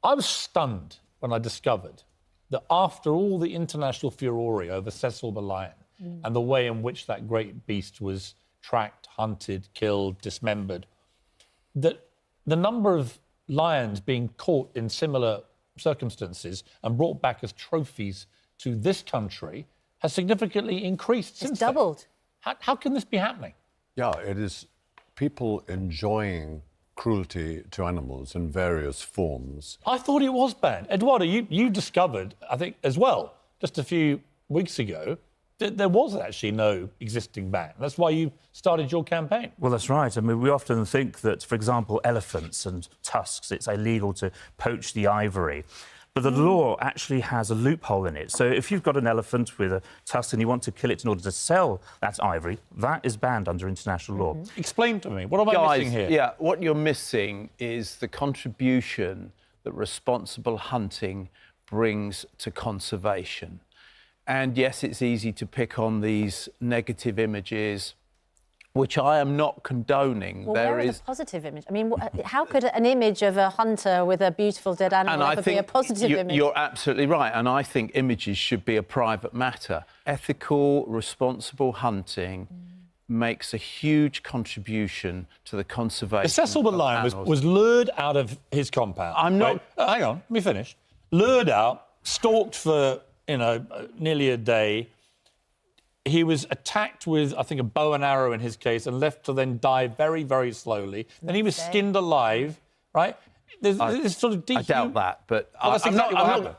I was stunned when I discovered that after all the international furore over Cecil the lion and the way in which that great beast was tracked, hunted, killed, dismembered, that the number of lions being caught in similar circumstances and brought back as trophies to this country has significantly increased since then. It's doubled. How can this be happening? Yeah, it is people enjoying cruelty to animals in various forms. I thought it was banned. Eduardo, you discovered, I think, as well, just a few weeks ago, that there was actually no existing ban. That's why you started your campaign. Well, that's right. I mean, we often think that, for example, elephants and tusks, it's illegal to poach the ivory. But the law actually has a loophole in it. So if you've got an elephant with a tusk and you want to kill it in order to sell that ivory, that is banned under international law. Explain to me, what am I missing here? Yeah, what you're missing is the contribution that responsible hunting brings to conservation. And yes, it's easy to pick on these negative images, which I am not condoning. Well, where is the positive image? I mean, how could an image of a hunter with a beautiful dead animal ever be a positive image? You're absolutely right, and I think images should be a private matter. Ethical, responsible hunting makes a huge contribution to the conservation of Cecil the lion was lured out of his compound. I'm not... Right? Hang on, let me finish. Lured out, stalked for, nearly a day. He was attacked with, I think, a bow and arrow in his case, and left to then die very, very slowly. Then he was skinned alive, right? There's this sort of deep... I doubt that, but well,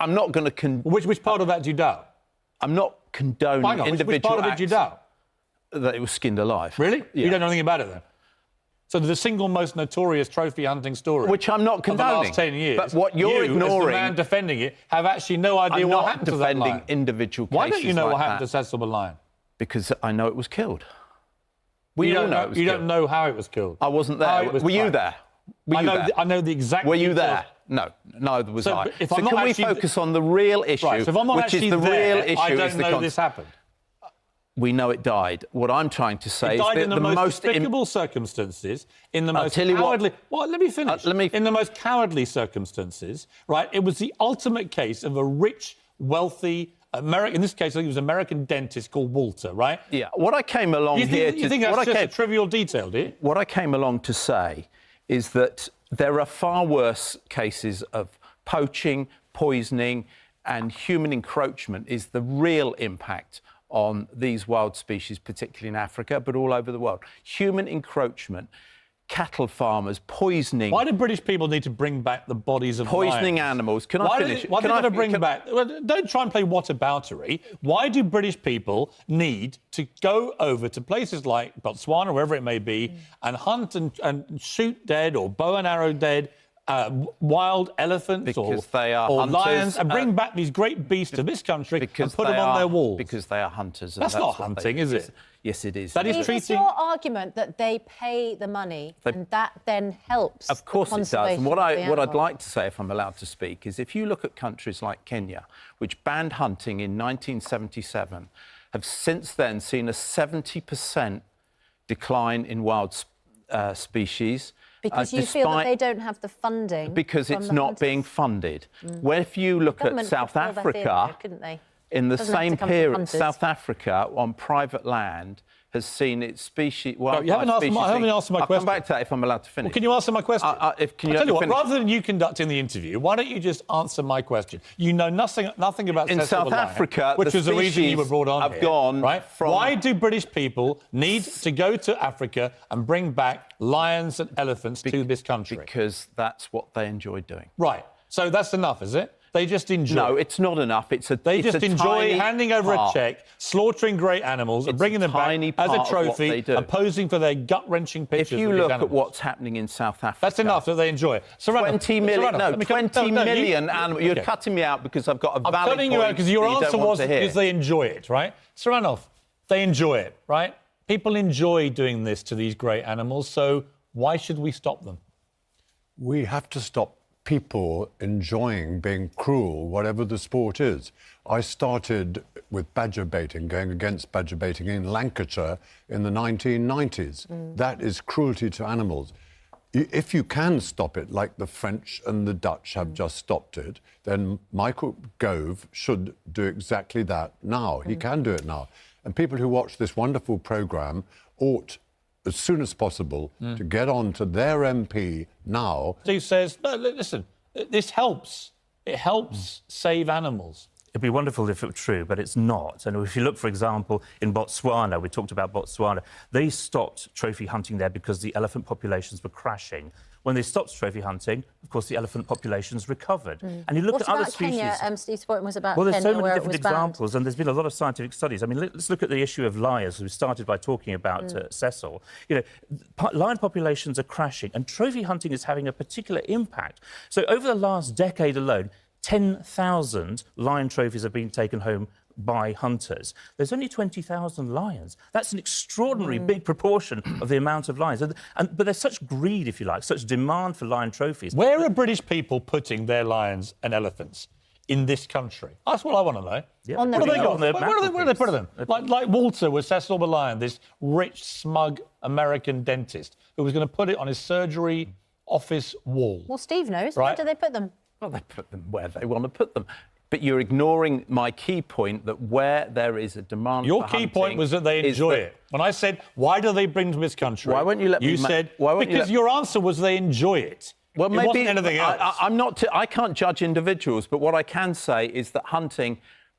I'm not going to... Which part of that do you doubt? I'm not condoning individual which part of it do you doubt? That it was skinned alive. Really? Yeah. You don't know anything about it, then? So the single most notorious trophy hunting story... Which I'm not condoning. ...of the last 10 years... But what you're ignoring... as the man defending it, have actually no idea what happened to that lion. I'm not defending individual cases. Why don't you know like what happened that? to Cecil the lion? Because I know it was killed. You don't know how it was killed. I wasn't there. Were you there? I know the exact... Were you there? No, neither was I. So can we focus on the real issue, right, so if I'm not which is the there, real issue? I don't know this happened. We know it died. What I'm trying to say it died is in the most despicable circumstances, in the most cowardly... Well, let me finish. In the most cowardly circumstances, right? It was the ultimate case of a rich, wealthy... in this case, I think it was an American dentist called Walter, right? Yeah. What I came along you think that's just a trivial detail, do you? What I came along to say is that there are far worse cases of poaching, poisoning, and human encroachment is the real impact on these wild species, particularly in Africa, but all over the world. Human encroachment, cattle farmers poisoning... Why do British people need to bring back the bodies of poisoning lions? Animals? Can I finish? Why are they going to bring back... Well, don't try and play whataboutery. Why do British people need to go over to places like Botswana, wherever it may be, and hunt and shoot dead or bow and arrow dead wild elephants or lions and bring back these great beasts to this country and put them on their walls? Because they are hunters. That's not hunting, is it? Yes, it is. That is treating... Is your argument that they pay the money and that then helps? Of course it does. And what I'd like to say, if I'm allowed to speak, is if you look at countries like Kenya, which banned hunting in 1977, have since then seen a 70% decline in wild species. Because you feel that they don't have the funding? Because it's not being funded. Well, if you look at South Africa, in the same period, South Africa on private land has seen its species... Well, you haven't answered my question. I'll come back to that if I'm allowed to finish. Well, can you answer my question? I'll tell you what, rather than you conducting the interview, why don't you just answer my question? You know nothing about in South Africa, which was the reason you were brought on here, right? Why do British people need to go to Africa and bring back lions and elephants to this country? Because that's what they enjoy doing. Right. So that's enough, is it? They just enjoy... No, it's not enough. They just enjoy handing over a cheque, slaughtering great animals and bringing them back as a trophy and posing for their gut-wrenching pictures. If you look at what's happening in South Africa... That's enough that they enjoy it. 20 million animals... You're cutting me out because I've got a valid point. I'm cutting you out because your answer was because they enjoy it, right? Saranoff, they enjoy it, right? People enjoy doing this to these great animals, so why should we stop them? We have to stop people enjoying being cruel, whatever the sport is. I started with badger baiting, going against badger baiting in Lancashire in the 1990s. That is cruelty to animals. If you can stop it, like the French and the Dutch have just stopped it, then Michael Gove should do exactly that now. He can do it now. And people who watch this wonderful programme ought, as soon as possible, to get on to their MP now. Steve says, no, listen, this helps. It helps save animals. It'd be wonderful if it were true, but it's not. And if you look, for example, in Botswana, we talked about Botswana, they stopped trophy hunting there because the elephant populations were crashing. When they stopped trophy hunting, of course, the elephant populations recovered. And you look What at other about species. Kenya? Steve's point was about Well, there's Kenya, so many where it different was banned. examples, and there's been a lot of scientific studies. I mean, let's look at the issue of lions. We started by talking about Cecil. You know, lion populations are crashing, and trophy hunting is having a particular impact. So over the last decade alone, 10,000 lion trophies have been taken home by hunters. There's only 20,000 lions. That's an extraordinary big proportion of the amount of lions. But there's such greed, if you like, such demand for lion trophies. Where are British people putting their lions and elephants in this country? That's what I want to know. Yeah, On What have they their got? their Where do they put them? mantelpiece. Like Walter with Cecil the lion, this rich, smug American dentist who was going to put it on his surgery office wall. Well, Steve knows. Where Right. do they put them? Well, they put them where they want to put them. But you're ignoring my key point that where there is a demand Your for key hunting point was that they is enjoy that- it. When I said, why do they bring them to this country? Why won't you let me You ma- said, why won't you because let- your answer was they enjoy it. Well, it maybe wasn't anything else. I'm not. I can't judge individuals, but what I can say is that hunting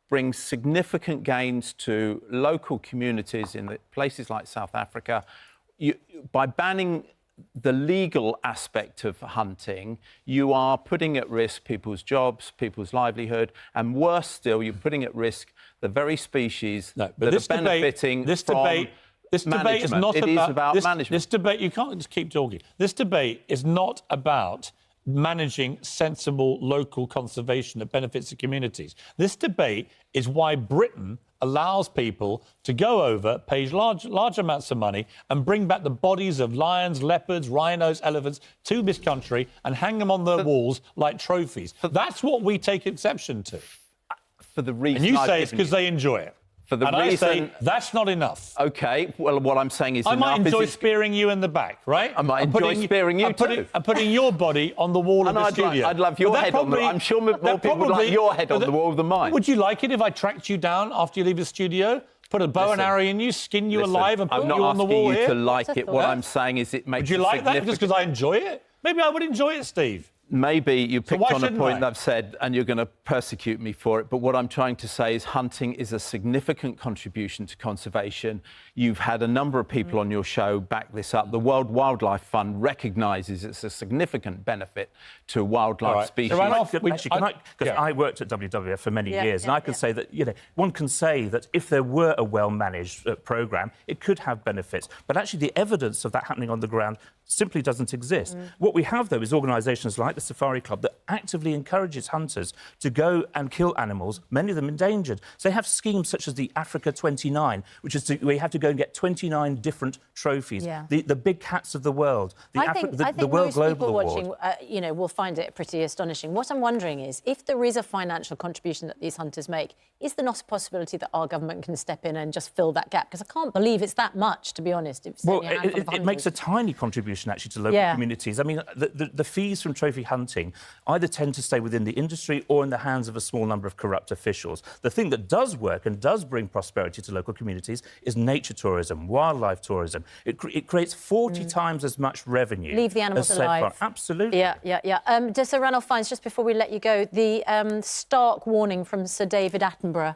brings significant gains to local communities in places like South Africa. By banning the legal aspect of hunting, you are putting at risk people's jobs, people's livelihood, and worse still, you're putting at risk the very species No, but that this are benefiting debate, this from debate, this debate is management. not It is about this, management. This debate, you can't just keep talking. This debate is not about managing sensible local conservation that benefits the communities. This debate is why Britain allows people to go over, pay large amounts of money and bring back the bodies of lions, leopards, rhinos, elephants to this country and hang them on their walls like trophies. That's what we take exception to. For the reason And you I've say it's given because you. they enjoy it. For the and reason, I say that's not enough. Okay, well, what I'm saying is I might enough enjoy is spearing you in the back, right? I might enjoy spearing you too. I'm putting your body on the wall And of the I'd studio. I'd love your But that head on the... probably- I'm sure more that people would like probably- your head on the wall than mine. Would you like it if I tracked you down after you leave the studio, put a bow and Listen, arrow in you, skin you Listen, alive and put I'm not you on the asking wall you here? to like What's a it. What thought? I'm saying is it makes Would you a like that just because I enjoy it? Maybe I would enjoy it, Steve. Maybe you picked why on a shouldn't point I? that I've said and you're going to persecute me for it. But what I'm trying to say is hunting is a significant contribution to conservation. You've had a number of people on your show back this up. The World Wildlife Fund recognises it's a significant benefit to wildlife All right. species. So Randolph, Because I worked at WWF for many Yeah, years, and yeah, I can yeah. say that, you know, one can say that if there were a well-managed programme, it could have benefits. But actually, the evidence of that happening on the ground simply doesn't exist. What we have, though, is organisations like the Safari Club that actively encourages hunters to go and kill animals, many of them endangered. So they have schemes such as the Africa 29, which is where you have to go and get 29 different trophies. Yeah. The big cats of the world, I think the World most Global people Award. watching, will find it pretty astonishing. What I'm wondering is, if there is a financial contribution that these hunters make, is there not a possibility that our government can step in and just fill that gap? Because I can't believe it's that much, to be honest. It's Well, only a handful of it makes a hunters. tiny contribution, actually, to local communities. I mean, the fees from trophy hunting either tend to stay within the industry or in the hands of a small number of corrupt officials. The thing that does work and does bring prosperity to local communities is nature tourism, wildlife tourism. It creates 40 times as much revenue. Leave the animals as, say, alive. Absolutely. Yeah. Just Sir Ranulph Fiennes, just before we let you go, the stark warning from Sir David Attenborough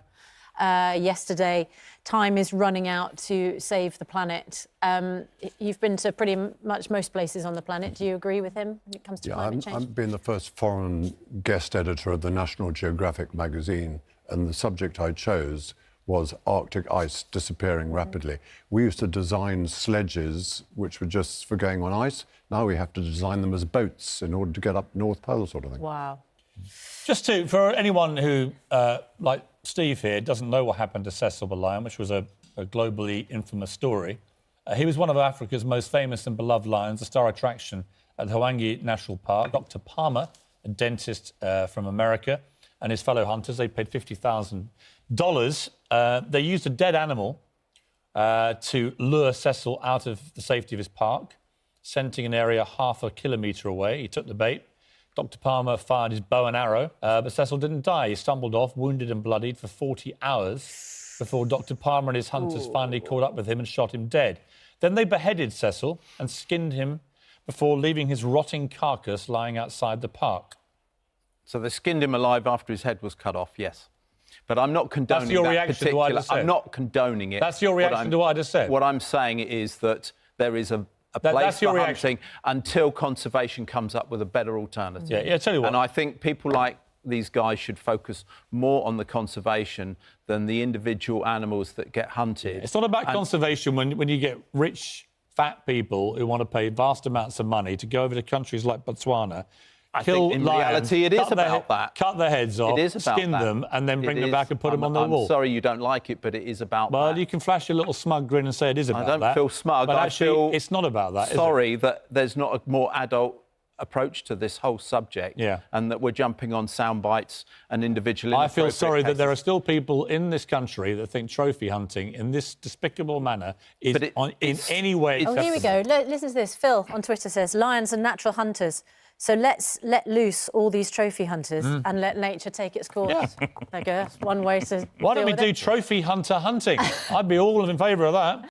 yesterday, time is running out to save the planet. You've been to pretty much most places on the planet. Do you agree with him when it comes to climate change? I've been the first foreign guest editor of the National Geographic magazine, and the subject I chose was Arctic ice disappearing rapidly. We used to design sledges which were just for going on ice. Now we have to design them as boats in order to get up North Pole, sort of thing. Wow. For anyone who, like Steve here, doesn't know what happened to Cecil the lion, which was a globally infamous story, he was one of Africa's most famous and beloved lions, a star attraction at the Hwange National Park. Dr. Palmer, a dentist from America, and his fellow hunters, they paid $50,000. They used a dead animal to lure Cecil out of the safety of his park. scenting an area half a kilometre away. He took the bait. Dr. Palmer fired his bow and arrow, but Cecil didn't die. He stumbled off, wounded and bloodied, for 40 hours before Dr. Palmer and his hunters finally caught up with him and shot him dead. Then they beheaded Cecil and skinned him before leaving his rotting carcass lying outside the park. So they skinned him alive after his head was cut off, yes. But I'm not condoning That's your that reaction to what I just said. I'm not condoning it. That's your reaction to what I just said. What I'm saying is that there is a place for hunting until conservation comes up with a better alternative. Yeah, tell you what. And I think people like these guys should focus more on the conservation than the individual animals that get hunted. It's not about conservation when you get rich, fat people who want to pay vast amounts of money to go over to countries like Botswana, I kill think in lions, reality it is about that. Cut their heads off, It is about skin that. them, and then bring them back and put them on the I'm wall. sorry you don't like it, but it is about that. Well, you can flash your little smug grin and say it is about that. I don't feel smug. But I actually, feel it's not about that, sorry that there's not a more adult approach to this whole subject, and that we're jumping on sound bites and individual. I feel sorry that there are still people in this country that think trophy hunting in this despicable manner is in any way acceptable. Oh, here we go. Listen to this. Phil on Twitter says, lions are natural hunters. So let's let loose all these trophy hunters and let nature take its course. Yeah. There you go. That's one way to Why don't we deal with do it. trophy hunter hunting? I'd be all in favour of that.